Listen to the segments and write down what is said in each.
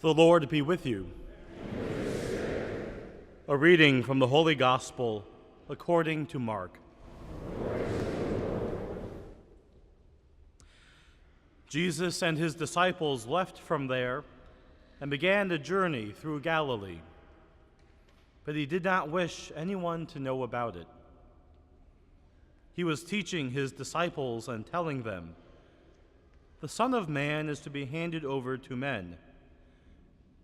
The Lord be with you. A reading from the Holy Gospel according to Mark. Jesus and his disciples left from there and began a journey through Galilee, but he did not wish anyone to know about it. He was teaching his disciples and telling them, "The Son of Man is to be handed over to men,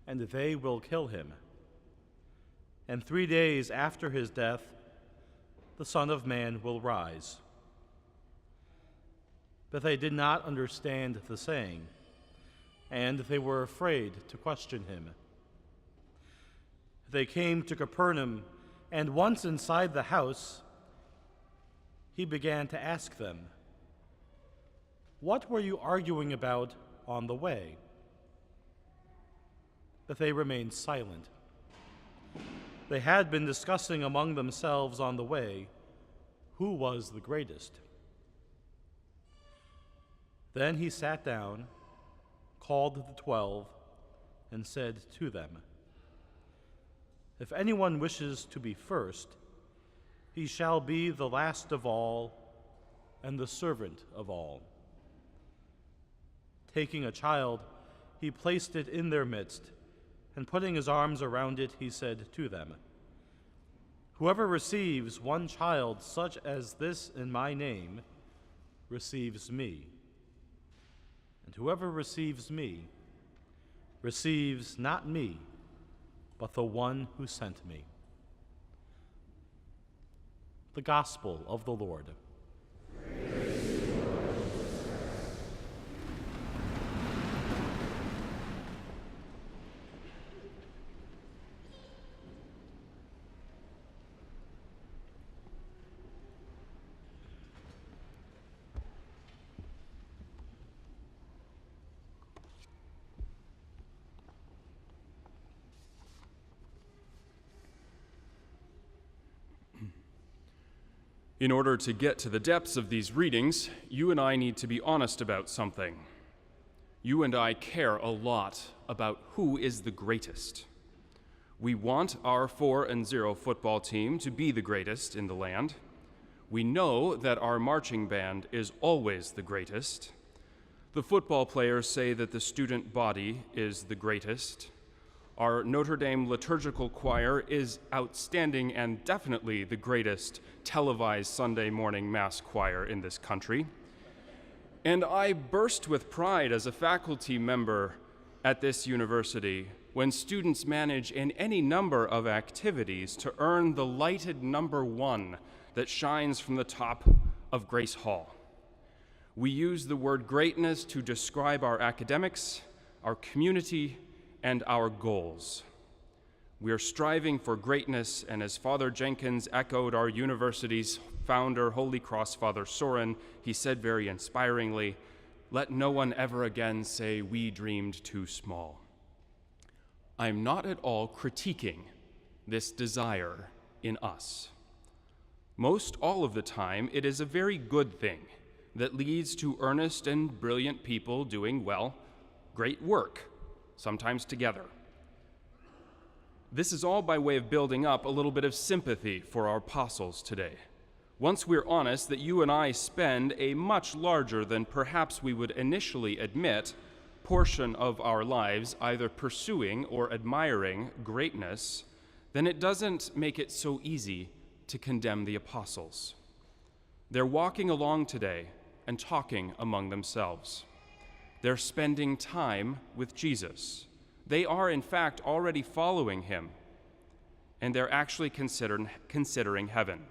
and they will kill him. And 3 days after his death, the Son of Man will rise." But they did not understand the saying, and they were afraid to question him. They came to Capernaum, and once inside the house, he began to ask them, "What were you arguing about on the way?" But they remained silent. They had been discussing among themselves on the way who was the greatest. Then he sat down, called the 12, and said to them, "If anyone wishes to be first, he shall be the last of all and the servant of all." Taking a child, he placed it in their midst, and putting his arms around it, he said to them, "Whoever receives one child such as this in my name receives me. And whoever receives me receives not me, but the one who sent me." The Gospel of the Lord. In order to get to the depths of these readings, you and I need to be honest about something. You and I care a lot about who is the greatest. We want our 4-0 football team to be the greatest in the land. We know that our marching band is always the greatest. The football players say that the student body is the greatest. Our Notre Dame liturgical choir is outstanding and definitely the greatest televised Sunday morning mass choir in this country. And I burst with pride as a faculty member at this university when students manage in any number of activities to earn the lighted number 1 that shines from the top of Grace Hall. We use the word greatness to describe our academics, our community, and our goals. We are striving for greatness, and as Father Jenkins echoed our university's founder, Holy Cross Father Soren, he said very inspiringly, "Let no one ever again say we dreamed too small." I'm not at all critiquing this desire in us. Most all of the time, it is a very good thing that leads to earnest and brilliant people doing, well, great work, sometimes together. This is all by way of building up a little bit of sympathy for our apostles today. Once we're honest that you and I spend a much larger than perhaps we would initially admit portion of our lives either pursuing or admiring greatness, then it doesn't make it so easy to condemn the apostles. They're walking along today and talking among themselves. They're spending time with Jesus. They are, in fact, already following him, and they're actually considering heaven.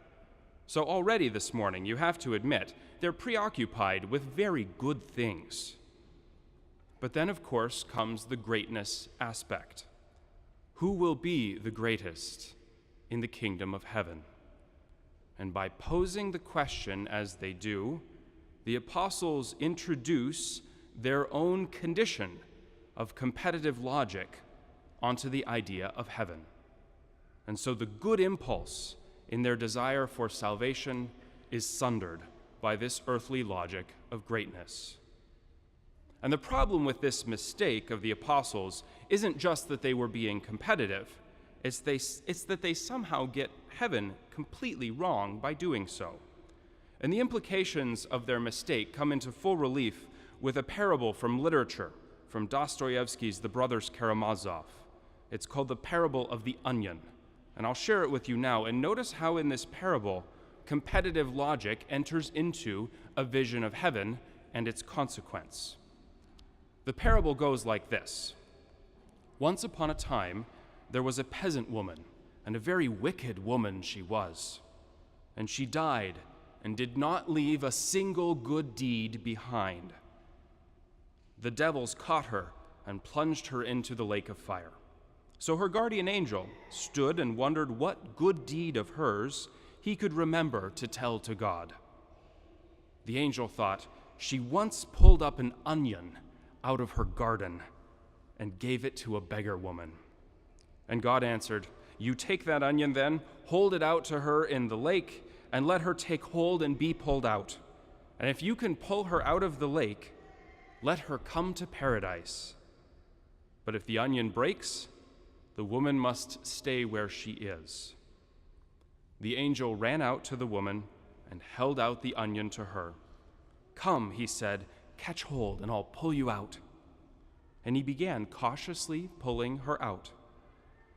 So already this morning, you have to admit, they're preoccupied with very good things. But then, of course, comes the greatness aspect. Who will be the greatest in the kingdom of heaven? And by posing the question as they do, the apostles introduce their own condition of competitive logic onto the idea of heaven. And so the good impulse in their desire for salvation is sundered by this earthly logic of greatness. And the problem with this mistake of the apostles isn't just that they were being competitive, it's that they somehow get heaven completely wrong by doing so. And the implications of their mistake come into full relief with a parable from literature, from Dostoevsky's The Brothers Karamazov. It's called the parable of the onion. And I'll share it with you now. And notice how in this parable, competitive logic enters into a vision of heaven and its consequence. The parable goes like this. Once upon a time, there was a peasant woman, and a very wicked woman she was. And she died and did not leave a single good deed behind. The devils caught her and plunged her into the lake of fire. So her guardian angel stood and wondered what good deed of hers he could remember to tell to God. The angel thought, she once pulled up an onion out of her garden and gave it to a beggar woman. And God answered, you take that onion then, hold it out to her in the lake, and let her take hold and be pulled out. And if you can pull her out of the lake, let her come to paradise. But if the onion breaks, the woman must stay where she is. The angel ran out to the woman and held out the onion to her. Come, he said, catch hold and I'll pull you out. And he began cautiously pulling her out.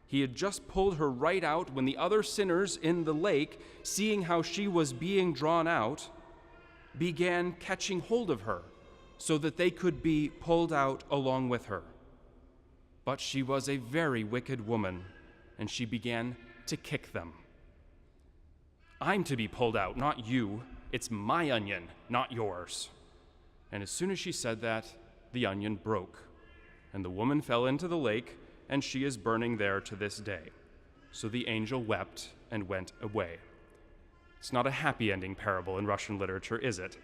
He had just pulled her right out when the other sinners in the lake, seeing how she was being drawn out, began catching hold of her so that they could be pulled out along with her. But she was a very wicked woman, and she began to kick them. I'm to be pulled out, not you. It's my onion, not yours. And as soon as she said that, the onion broke, and the woman fell into the lake, and she is burning there to this day. So the angel wept and went away. It's not a happy ending parable in Russian literature, is it?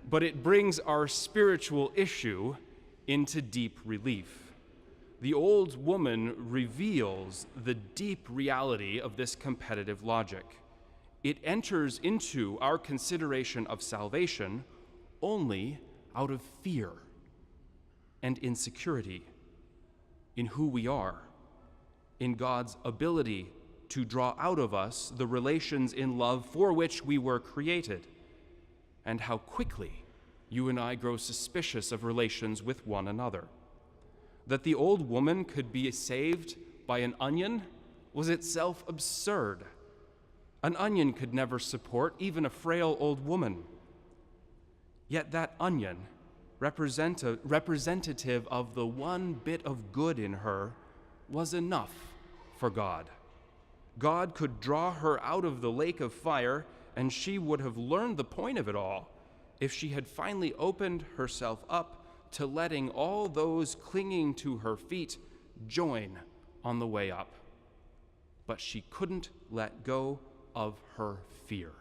But it brings our spiritual issue into deep relief. The old woman reveals the deep reality of this competitive logic. It enters into our consideration of salvation only out of fear and insecurity in who we are, in God's ability to draw out of us the relations in love for which we were created, and how quickly you and I grow suspicious of relations with one another. That the old woman could be saved by an onion was itself absurd. An onion could never support even a frail old woman. Yet that onion, representative of the one bit of good in her, was enough for God. God could draw her out of the lake of fire, and she would have learned the point of it all if she had finally opened herself up to letting all those clinging to her feet join on the way up. But she couldn't let go of her fear.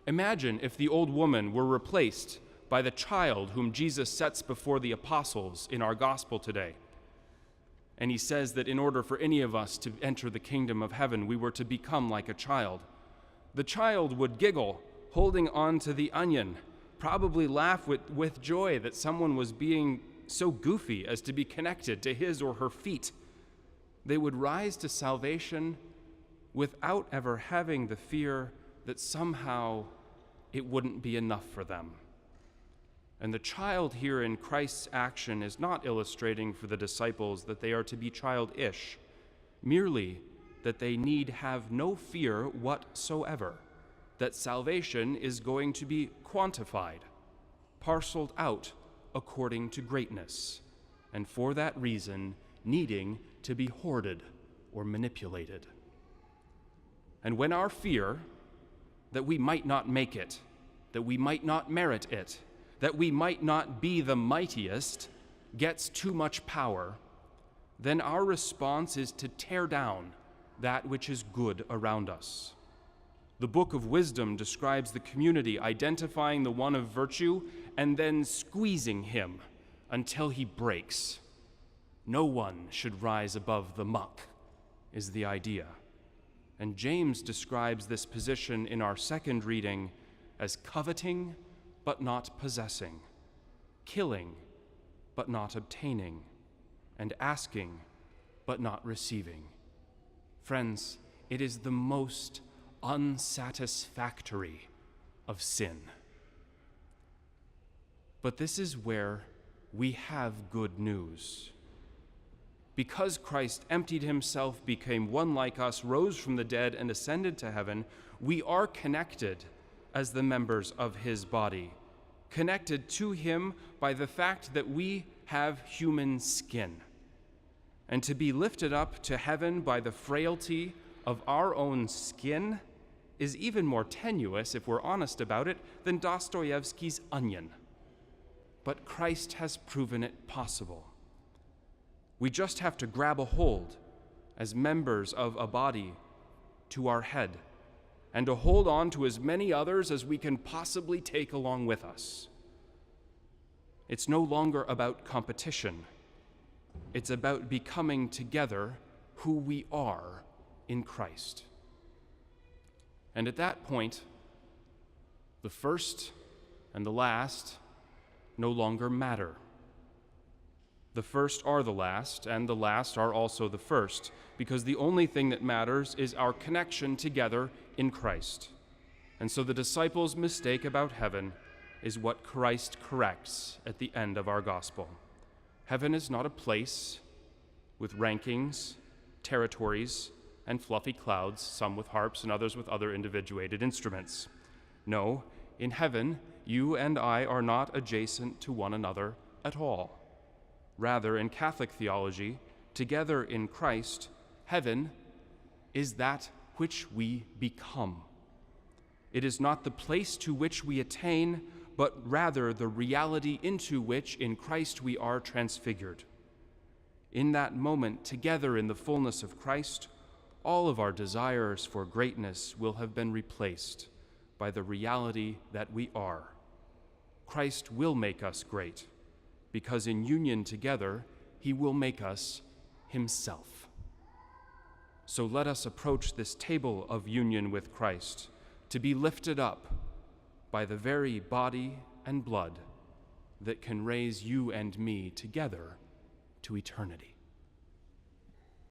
Imagine if the old woman were replaced by the child whom Jesus sets before the apostles in our gospel today. And he says that in order for any of us to enter the kingdom of heaven, we were to become like a child. The child would giggle, holding on to the onion, probably laugh with joy that someone was being so goofy as to be connected to his or her feet. They would rise to salvation without ever having the fear that somehow it wouldn't be enough for them. And the child here in Christ's action is not illustrating for the disciples that they are to be childish, merely that they need have no fear whatsoever, that salvation is going to be quantified, parceled out according to greatness, and for that reason needing to be hoarded or manipulated. And when our fear that we might not make it, that we might not merit it, that we might not be the mightiest, gets too much power, then our response is to tear down that which is good around us. The Book of Wisdom describes the community identifying the one of virtue and then squeezing him until he breaks. No one should rise above the muck, is the idea. And James describes this position in our second reading as coveting but not possessing, killing but not obtaining, and asking but not receiving. Friends, it is the most unsatisfactory of sin. But this is where we have good news. Because Christ emptied himself, became one like us, rose from the dead, and ascended to heaven, we are connected as the members of his body, connected to him by the fact that we have human skin. And to be lifted up to heaven by the frailty of our own skin is even more tenuous, if we're honest about it, than Dostoevsky's onion. But Christ has proven it possible. We just have to grab a hold as members of a body to our head and to hold on to as many others as we can possibly take along with us. It's no longer about competition. It's about becoming together who we are in Christ. And at that point, the first and the last no longer matter. The first are the last, and the last are also the first, because the only thing that matters is our connection together in Christ. And so the disciples' mistake about heaven is what Christ corrects at the end of our gospel. Heaven is not a place with rankings, territories, and fluffy clouds, some with harps and others with other individuated instruments. No, in heaven, you and I are not adjacent to one another at all. Rather, in Catholic theology, together in Christ, heaven is that which we become. It is not the place to which we attain, but rather the reality into which in Christ we are transfigured. In that moment, together in the fullness of Christ, all of our desires for greatness will have been replaced by the reality that we are. Christ will make us great, because in union together, he will make us himself. So let us approach this table of union with Christ to be lifted up by the very body and blood that can raise you and me together to eternity.